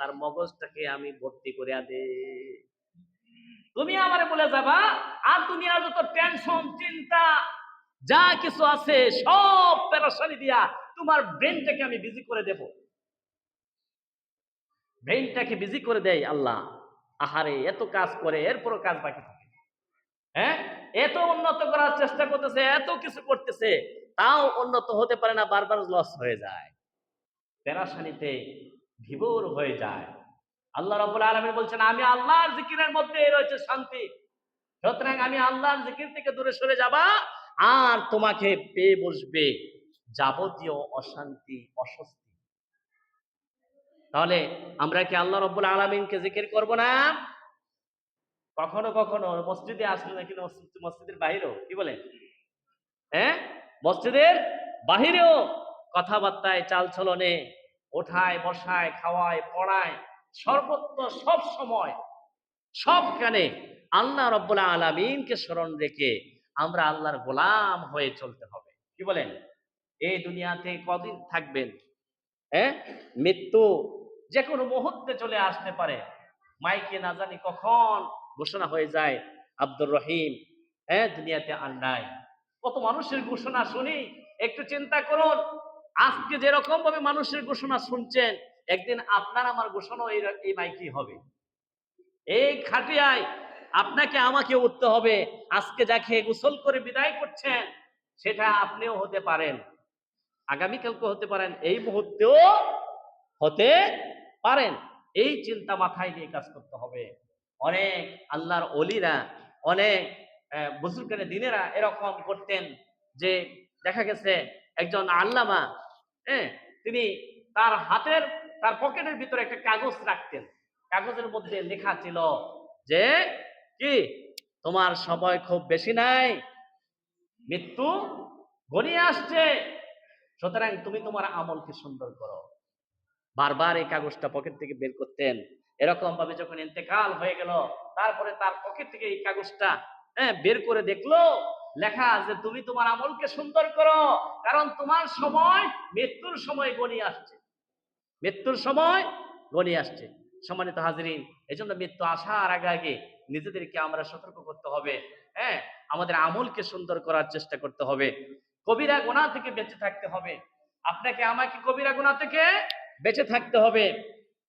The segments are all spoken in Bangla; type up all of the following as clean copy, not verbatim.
তার মগজটাকে আমি ভর্তি করে দে। তুমি আমারে বলে যাবা আর দুনিয়ার যত টেনশন চিন্তা যা কিছু আছে সব পেরেশানি দিয়া তোমার ব্রেনটাকে আমি বিজি করে দেব। ব্রেনটাকে বিজি করে দেয় আল্লাহ। আহারে, এত কাজ করে এরপরও কাজ বাকি থাকে। হ্যাঁ, এত উন্নত করার চেষ্টা করতেছে, এত কিছু করতেছে, তাও উন্নত হতে পারে না, বারবার লস হয়ে যায়, পেরেশানিতে বিভোর হয়ে যায়। আল্লাহ রাব্বুল আলামিন বলছেন, আমি আল্লাহর জিকিরের মধ্যে রয়েছে শান্তি। সুতরাং আমি আল্লাহর জিকির থেকে দূরে সরে যাবা আর তোমাকে পেয়ে বসবে যাবতীয় অশান্তি অস্বস্তি। তাহলে আমরা কি আল্লাহ রাব্বুল আলামিনকে জিকির করব না? কখনো কখনো মসজিদে আসলে নাকি মসজিদের বাহিরেও কি বলেন, হ্যাঁ, মসজিদের বাহিরেও কথাবার্তায় চালচলনে ওঠায় বসায় খাওয়ায় পড়ায় সর্বত্র সব সময় সবখানে আল্লাহ রাব্বুল আলামিনকে স্মরণ রেখে আমরা আল্লাহর গোলাম হয়ে চলতে হবে। কি বলেন? এই দুনিয়াতে কদিন থাকবেন? হ্যাঁ, মৃত্যু যে কোনো মুহূর্তে চলে আসতে পারে। মাইকে না জানি কখন ঘোষণা হয়ে যায় আব্দুর রহিম হ্যাঁ দুনিয়াতে আর নাই। কত মানুষের ঘোষণা শুনি, একটু চিন্তা করুন। আজকে যেরকম ভাবে মানুষের ঘোষণা শুনছেন, একদিন আপনার আমার ঘোষণা এই মাইকেই হবে। এই খাটিয়ায় আপনাকে আমাকে উঠতে হবে। আজকে যাকে গোসল করে বিদায় করছেন সেটা আপনিও হতে পারেন, আগামীকালকে হতে পারেন, এই মুহূর্তেও হতে পারেন। এই চিন্তা মাথায় নিয়ে কাজ করতে হবে। অনেক আল্লাহর ওলিরা, অনেক বুজুর্গের দিনেরা এরকম করতেন যে দেখা গেছে একজন আল্লামা, হ্যাঁ, তিনি তার পকেটের ভিতরে একটা কাগজ রাখতেন। কাগজের মধ্যে লেখা ছিল যে কি, তোমার সময় খুব বেশি নাই, মৃত্যু ঘনিয়ে আসছে, সুতরাং তুমি তোমার আমলকে সুন্দর করো। বারবার এই কাগজটা পকেট থেকে বের করতেন। এরকম ভাবে যখন ইন্তেকাল হয়ে গেল, তারপরে তার পকেট থেকে এই কাগজটা বের করে দেখলো, লেখা যে তুমি তোমার আমলকে সুন্দর করো, কারণ তোমার সময় মৃত্যুর সময় ঘনিয়ে আসছে, মৃত্যুর সময় ঘনিয়ে আসছে। সম্মানিত হাজিরিন, এজন্য মৃত্যু আসার আগে আগে নিজেদেরকে আমরা সতর্ক করতে হবে। হ্যাঁ, আমাদের আমলকে সুন্দর করার চেষ্টা করতে হবে, কবিরা গুনাহ থেকে বেঁচে থাকতে হবে। আপনাকে আমাকে কবিরা গুনাহ থেকে বেঁচে থাকতে হবে।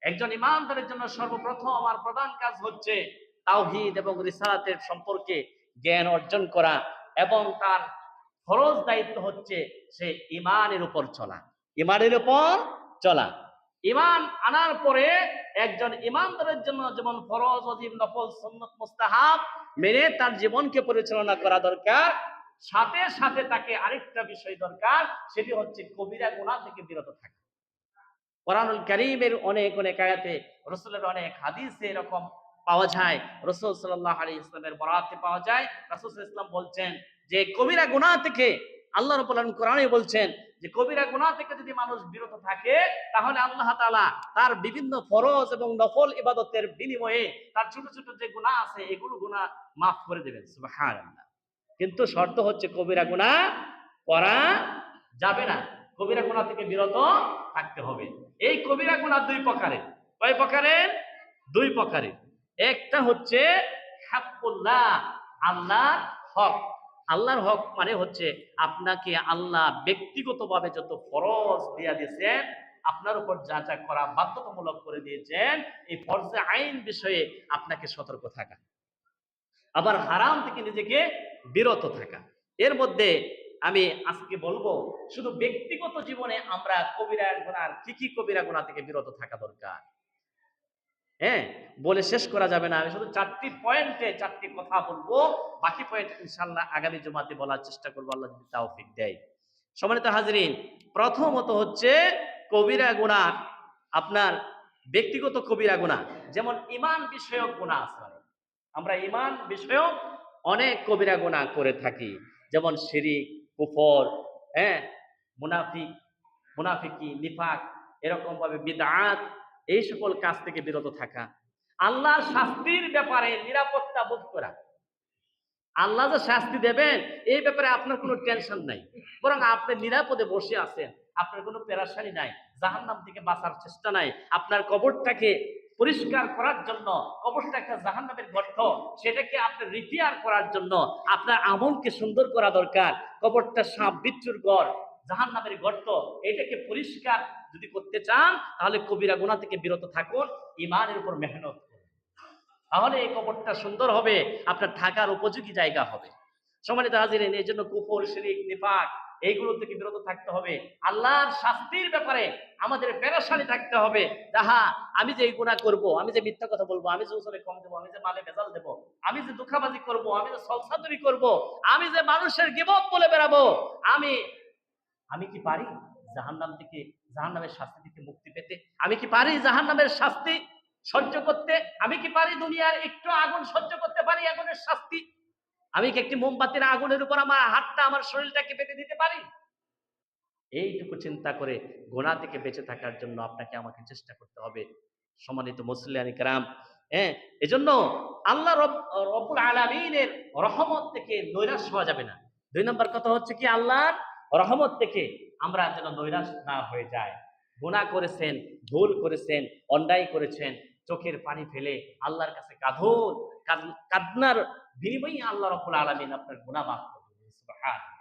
একজন ইমানদারের জন্য সর্বপ্রথম আমার প্রধান কাজ হচ্ছে তাওহীদ এবং রিসালাতের সম্পর্কে জ্ঞান অর্জন করা, এবং তার ফরজ দায়িত্ব হচ্ছে সে ঈমানের উপর চলা, ঈমানের উপর চলা। ঈমান আনার পরে একজন ঈমানদারের জন্য যেমন ফরজ, ওয়াজিব, নফল, সুন্নাত, মুস্তাহাব মেনে তার জীবনকে পরিচালনা করা দরকার, সাথে সাথে তাকে আরেকটা বিষয় দরকার, সেটি হচ্ছে কবিরা গুনাহ থেকে বিরত থাকা। কোরআনুল কারীমের অনেক অনেক আয়াতে, রাসূলের অনেক হাদিসে এরকম পাওয়া যায়, রাসূল সাল্লাল্লাহু আলাইহি ওয়াসাল্লামের বরাতে পাওয়া যায়। রাসূল সাল্লাল্লাহু আলাইহি ওয়াসাল্লাম বলছেন যে কবিরা গুনাহ থেকে, আল্লাহ রাব্বুল আলামিন কোরআনে বলছেন যে কবিরা গুনাহ থেকে যদি মানুষ বিরত থাকে, তাহলে আল্লাহ তাআলা তার বিভিন্ন ফরজ এবং নফল ইবাদতের বিনিময়ে তার ছোট ছোট যে গুনাহ আছে এগুলো গুনাহ মাফ করে দেবেন। সুবহানাল্লাহ। কিন্তু শর্ত হচ্ছে কবিরা গুনাহ করা যাবে না, কবিরা গুনাহ থেকে বিরত থাকতে হবে। এই কবিরা গুনাহ দুই প্রকারের। কয় প্রকারের? দুই প্রকারের। একটা হচ্ছে হাক্কুল্লাহ, আল্লাহর হক। আল্লাহর হক মানে হচ্ছে আপনাকে আল্লাহ ব্যক্তিগতভাবে যত ফরজ দিয়া দিয়েছেন, আপনার উপর যা যা করা বাধ্যতামূলক করে দিয়েছেন, এই ফরজে আইন বিষয়ে আপনাকে সতর্ক থাকা, আবার হারাম থেকে নিজেকে বিরত থাকা। এর মধ্যে আমি আজকে বলবো শুধু ব্যক্তিগত জীবনে আমরা কবিরা গুনাহ, কি কি কবিরা গুনাহ থেকে বিরত থাকা দরকার, হ্যাঁ, বলে শেষ করা যাবে না। আমি শুধু চারটি পয়েন্টে চারটি কথা বলবো, বাকি পয়েন্ট ইনশাআল্লাহ আগামী জুমাতে বলার চেষ্টা করবো, আল্লাহ যদি তৌফিক দেয়। সম্মানিত হাজিরিন, প্রথমত হচ্ছে কবিরা গুনাহ, আপনার ব্যক্তিগত কবিরা গুনাহ, যেমন ঈমান বিষয়ক গুনাহ আছে। আমরা ঈমান বিষয়ক অনেক কবিরা গুনাহ করে থাকি, যেমন শিরক, কুফর, হ্যাঁ, মুনাফিকি, নিফাক, এরকম ভাবে বিদআত, এই সকল কাজ থেকে বিরত থাকা। আল্লাহর শাস্তির ব্যাপারে নিরাপত্তা বোধ করা। আল্লাহ যে শাস্তি দেবেন এই ব্যাপারে আপনার কোনো টেনশন নাই, বরং আপনি নিরাপদে বসে আছেন। আপনার কোনো পেরেশানি নাই, জাহান্নাম থেকে বাঁচার চেষ্টা নাই, আপনার কবরটাকে পরিষ্কার করার জন্য, কবরটা একটা জাহান্নামের গর্ত, সেটাকে আপনার রিপেয়ার করার জন্য আপনার আমলকে সুন্দর করা দরকার। কবরটা সাপ বিচ্ছুর ঘর, জাহান্নামের গর্ত, এটাকে পরিষ্কার যদি করতে চান তাহলে কবিরা গুনাহ থেকে বিরত থাকুন, ইমানের উপর মেহনত করুন, তাহলে এই কবরটা সুন্দর হবে, আপনার থাকার উপযোগী জায়গা হবে। সম্মানিত হাজিরিন, এই জন্য কুফর, শিরক, নিফাক এইগুলো থেকে বিরত থাকতে হবে। আল্লাহর শাস্তির ব্যাপারে আমাদের পেরেশানি থাকতে হবে। যাহা আমি যে এই গুনাহ করব, আমি যে মিথ্যা কথা বলবো, আমি যে ওজনে কম দেবো, আমি যে মালে ভেজাল দেবো, আমি যে ধোঁকাবাজি করব, আমি যে সলসাতুরি করব, আমি যে মানুষের গীবত বলে বেড়াবো, আমি আমি কি পারি জাহান্নাম থেকে, জাহান্নামের শাস্তি থেকে মুক্তি পেতে? আমি কি পারি জাহান্নামের শাস্তি সহ্য করতে? আমি কি পারি দুনিয়ার একটু আগুন সহ্য করতে পারি, আগুনের শাস্তি? আমি কি একটি মোমবাতির আগুনের উপর আমার হাতটা, আমার শরীরটাকে পেতে দিতে পারি? এইটুকু চিন্তা করে গুনাহ থেকে বেঁচে থাকার জন্য আপনাকে আমাকে চেষ্টা করতে হবে। সম্মানিত মুসলিয়ান কিরাম, হ্যাঁ, এজন্য আল্লাহ রব্বুল আলামিনের রহমত থেকে নৈরাশ হওয়া যাবে না। 2 নম্বর কথা হচ্ছে কি, আল্লাহর রহমত থেকে আমরা যেন নৈরাশ না হয়ে যায়। গুনাহ করেছেন, ভুল করেছেন, অন্যায় করেছেন, চোখের পানি ফেলে আল্লাহর কাছে কাঁদুন, কান্নার বিনিময়ে আল্লাহ রব্বুল আলামিন আপনার গুনাহ মাফ করবেন। সুবহানাল্লাহ।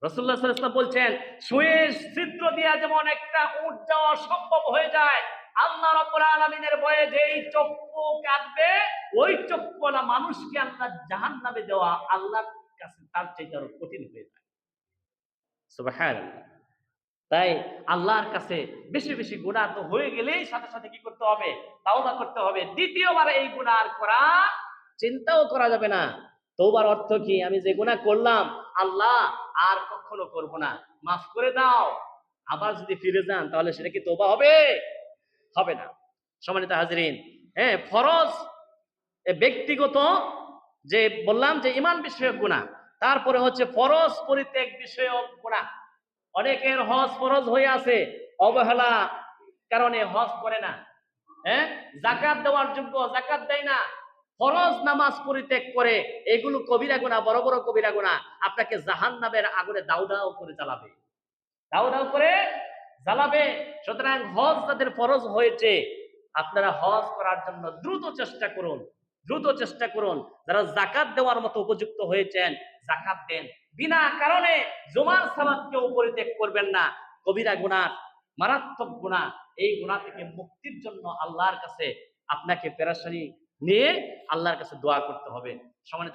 রাসূলুল্লাহ সাল্লাল্লাহু আলাইহি ওয়াসাল্লাম বলছেন, সুয়েজ ছিদ্র দিয়া যেমন একটা উট যাওয়া সম্ভব হয়ে যায়, আল্লাহ রাব্বুল আলামিনের ভয়ে যেই চক্ষু কাঁদবে, ওই চক্ষুওয়ালা মানুষকে আল্লাহ জাহান্নামে দেওয়া আল্লাহর কাছে তার চাইতে আরো কঠিন হয়ে যায়। সুবহানাল্লাহ। তাই আল্লাহর কাছে বেশি বেশি গুনাহ তো হয়ে গেলেই সাথে সাথে কি করতে হবে? তাওবা করতে হবে। দ্বিতীয়বার এই গুনাহ আর করা চিন্তাও করা যাবে না। তওবার অর্থ কি? আমি যে গুনাহ করলাম, আল্লাহ আর কখনো করব না, মাফ করে দাও। আবার যদি ফিরে যান তাহলে সেটা কি তওবা হবে? হবে না। সম্মানিত হাজিরিন, হ্যাঁ, ফরজ ব্যক্তিগত যে বললাম যে ঈমান বিষয়ক গুনাহ, তারপরে হচ্ছে ফরজ পরিত্যাগ বিষয়ক গুনাহ। অনেকের হজ ফরজ হয়ে আছে, অবহেলা কারণে হজ করে না, হ্যাঁ, যাকাত দেওয়ার যোগ্য যাকাত দেয় না, ফরজ নামাজ পরিত্যাগ করে, এগুলো কবিরা গুনাহ, বড় বড় কবিরা গুনাহ, আপনাকে জাহান্নামের আগুনে দাউ দাউ করে জ্বালাবে, দাউ দাউ করে জ্বালাবে। সুতরাং হজ যাদের ফরজ হয়েছে, আপনারা হজ করার জন্য দ্রুত চেষ্টা করুন, দ্রুত চেষ্টা করুন। যারা যাকাত দেওয়ার মতো উপযুক্ত হয়েছেন, যাকাত দেন। বিনা কারণে জুমার সালাতকেও পরিত্যাগ করবেন না। কবিরা গুনাহ, মারাত্মক গুনাহ, এই গুনাহ থেকে মুক্তির জন্য আল্লাহর কাছে আপনাকে পেরেশানি নিয়ে আল্লাহর কাছে দোয়া করতে হবে। সম্মানিত